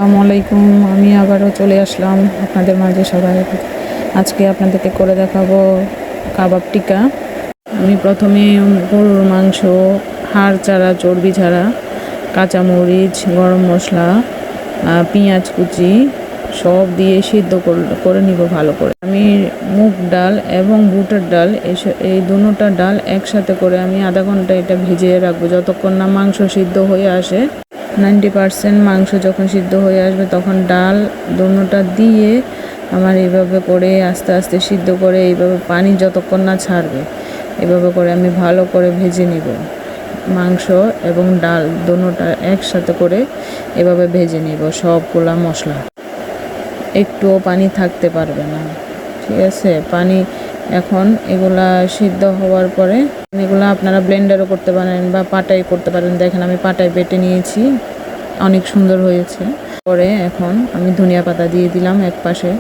আসসালামু আলাইকুম। আমি আবারও চলে আসলাম আপনাদের মাঝে। সবাই আজকে আপনাদেরকে করে দেখাবো কাবাব টিক্কা। আমি প্রথমে গরুর মাংস হাড় ছাড়া, চর্বি ছাড়া, কাঁচামরিচ, গরম মশলা, পেঁয়াজ কুচি সব দিয়ে সিদ্ধ করে নিব ভালো করে। আমি মুগ ডাল এবং বুটের ডাল এই দুটোটা ডাল একসাথে করে আমি আধা ঘন্টা এটা ভিজিয়ে রাখবো, যতক্ষণ না মাংস সিদ্ধ হয়ে আসে। 90% মাংস যখন সিদ্ধ হয়ে আসবে তখন ডাল দুটোটা দিয়ে আমার এইভাবে করে আস্তে আস্তে সিদ্ধ করে এইভাবে পানি যতক্ষণ না ছাড়বে এভাবে করে আমি ভালো করে ভেজে নিব। মাংস এবং ডাল দুটোটা একসাথে করে এভাবে ভেজে নিব। সবগুলা মশলা, একটুও পানি থাকতে পারবে না, ঠিক আছে? পানি এখন এগুলা সিদ্ধ হওয়ার পরে এগুলা আপনারা ব্লেন্ডারও করতে পারেন বা পাটাই করতে পারেন। দেখেন আমি পাটায় বেটে নিয়েছি, অনেক সুন্দর হয়েছে। পরে এখন আমি ধনিয়া পাতা দিয়ে দিলাম এক পাশে,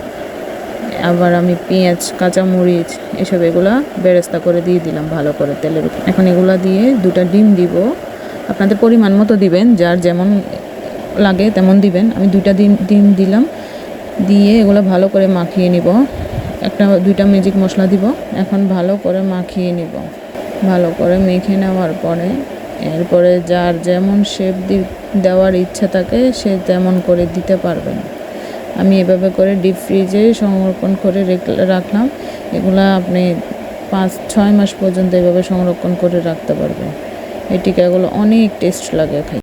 আবার আমি পেঁয়াজ, কাঁচামরিচ এসব এগুলা বেরেস্তা করে দিয়ে দিলাম ভালো করে তেলের। এখন এগুলা দিয়ে 2টা ডিম দিব, আপনাদের পরিমাণ মতো দিবেন, যার যেমন লাগে তেমন দিবেন। আমি 2টা ডিম দিলাম, দিয়ে এগুলো ভালো করে মাখিয়ে নিব। 2টা ম্যাজিক মশলা দিব। এখন ভালো করে মাখিয়ে নিব। ভালো করে মেখে নেওয়ার পরে এরপরে যার যেমন শেপ দেওয়ার ইচ্ছা থাকে সে তেমন করে দিতে পারবেন। আমি এভাবে করে ডিপ ফ্রিজে সংরক্ষণ করে রাখলাম। এগুলা আপনি 5-6 মাস পর্যন্ত এভাবে সংরক্ষণ করে রাখতে পারবেন। এই টিকাগুলো অনেক টেস্ট লাগে খাই।